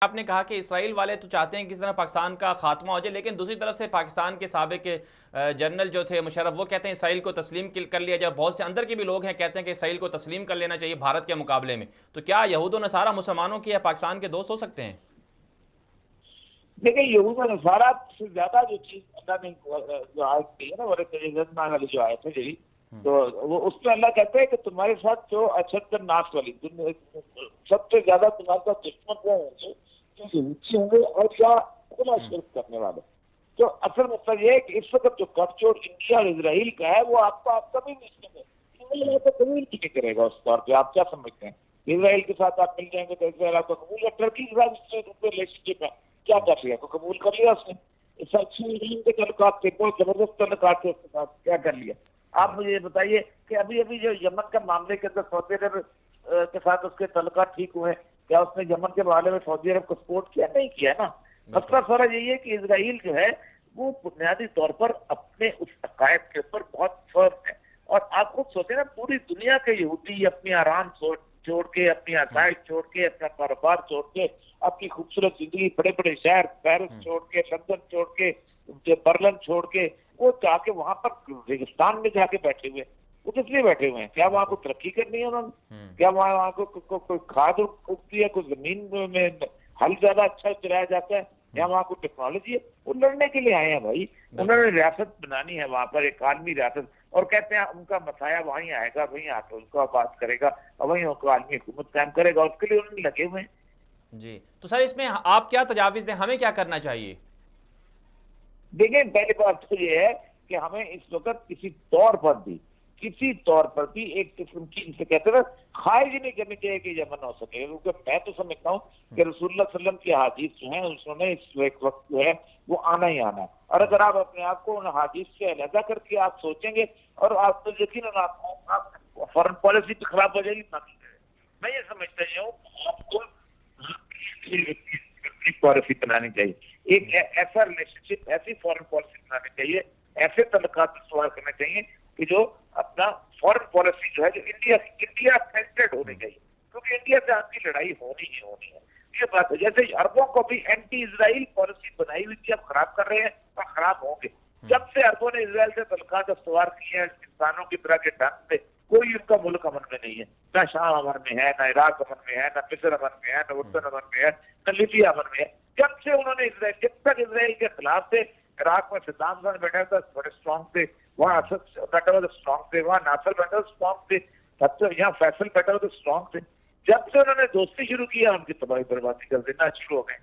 आपने कहा कि इसराइल वाले तो चाहते हैं किस तरह पाकिस्तान का खात्मा हो जाए, लेकिन दूसरी तरफ से पाकिस्तान के साबिक जनरल जो थे मुशर्रफ, वो कहते हैं इसराइल को तस्लीम कर लिया जाए। बहुत से अंदर के भी लोग हैं कहते हैं कि इसराइल को तस्लीम कर लेना चाहिए भारत के मुकाबले में। तो क्या यहूद व नसारा मुसलमानों की या पाकिस्तान के दोस्त हो सकते हैं? देखिए, यहूद और नसारा से ज्यादा जो चीज अल्लाह ने जो आयत की है ना, वाले जो आयत है जी, तो वो उसमें अल्लाह कहते हैं कि तुम्हारे साथ जो अशद नाश वाली सबसे ज्यादा तुम्हारे साथ दुश्मन वो होंगे जो यहूदी होंगे और या खुला शिरक करने वाले। तो असल मतलब ये है कि इस वक्त जो गठजोड़ इंडिया और इसराइल का है वो आपका कभी नहीं कबूल नहीं करेगा उस तौर पर। आप क्या समझते हैं? इसराइल के साथ आप मिल जाएंगे तो इसराइल आपको कबूल है, टर्की के साथ रिलेशनशिप है, क्या कर लिया? तो कबूल कर लिया उसने। इस अच्छी के तल्लुकात थे, बहुत जबरदस्त तल्लुकात थे उसके साथ, क्या कर लिया? आप मुझे ये बताइए कि अभी अभी जो यमन का मामले के अंदर सऊदी अरब के साथ उसके तल्लुकात ठीक हुए, क्या उसने यमन के मामले में सऊदी अरब को सपोर्ट किया? नहीं किया ना। मसला सारा यही है कि इसराइल जो है वो बुनियादी तौर पर अपने उस अकायद के ऊपर बहुत फर्म है। और आप खुद सोचे ना, पूरी दुनिया के यहूदी अपनी आराम छोड़ के, अपनी अकायद छोड़ के, अपना कारोबार छोड़ के, अपनी खूबसूरत जिंदगी, बड़े बड़े शहर पेरिस छोड़ के, लंदन छोड़ के, बर्लिन छोड़ के, वो जाके वहां पर रेगिस्तान में जाके बैठे हुए। वो किस लिए बैठे हुए हैं? क्या वहां को तरक्की करनी है उन्होंने? क्या वहां को खाद उगती है? कुछ जमीन में हल ज्यादा अच्छा चलाया जाता है? या वहां को टेक्नोलॉजी है? वो लड़ने के लिए आए हैं भाई। उन्होंने रियासत बनानी है वहां पर, एक आलमी रियासत, और कहते हैं उनका मसाया वहीं आएगा, वहीं आकर उनको आबाद करेगा और वहीं उनको आलमी हुकूमत कायम करेगा। उसके लिए उन्होंने लगे हुए हैं जी। तो सर, इसमें आप क्या तजावीज़ हैं, हमें क्या करना चाहिए? देखिए, पहली बात तो ये है कि हमें इस वक्त किसी तौर पर भी एक किस्म की, जिसे कहते हैं ना, ख्वाहिश नहीं करनी चाहिए कि यमन हो सके। क्योंकि मैं तो समझता हूँ कि रसूलुल्लाह सल्लल्लाहु अलैहि वसल्लम की हदीस जो है उसमें इस वक्त जो है वो आना ही आना है। और अगर आप अपने आप को उन हदीस से अलहदा करके आप सोचेंगे, और आप तो यकीनन आप फॉरेन पॉलिसी भी खराब हो जाएगी। मैं ये समझता हूँ आपको पॉलिसी बनानी चाहिए, एक ऐसा रिलेशनशिप, ऐसी फॉरेन पॉलिसी बनानी चाहिए, ऐसे तल्लुकात इस्तेमाल करने चाहिए कि जो अपना फॉरेन पॉलिसी जो है जो इंडिया सेंटर्ड होनी चाहिए। क्योंकि इंडिया से आपकी लड़ाई होनी ही होनी है, ये बात है। जैसे अरबों को भी एंटी इसराइल पॉलिसी बनाई हुई थी, अब खराब कर रहे हैं और खराब होंगे। जब से अरबों ने इसराइल से तल्लुकात इस्तेमाल किए हैं इंसानों की तरह के ढंग से, कोई उनका मुल्क अमन में नहीं है। ना शाम अमन में है, ना इराक अमन में है, ना मिस्र अमन में है, ना उर्दन अमन में है, ना लीबिया अमन में है। जब से उन्होंने इसराइल, जब तक इसराइल के खिलाफ थे, इराक में सद्दाम हुसैन बैठा था, बड़े स्ट्रॉन्ग थे, वहाँ असद बैठा हुआ स्ट्रॉन्ग थे, वहाँ नासर बैठा हुआ स्ट्रॉन्ग थे, तब तो यहाँ फैसल बैठा हुआ स्ट्रॉन्ग थे। जब से उन्होंने दोस्ती शुरू किया, उनकी तबाही बर्बादी कर देना शुरू हो गए।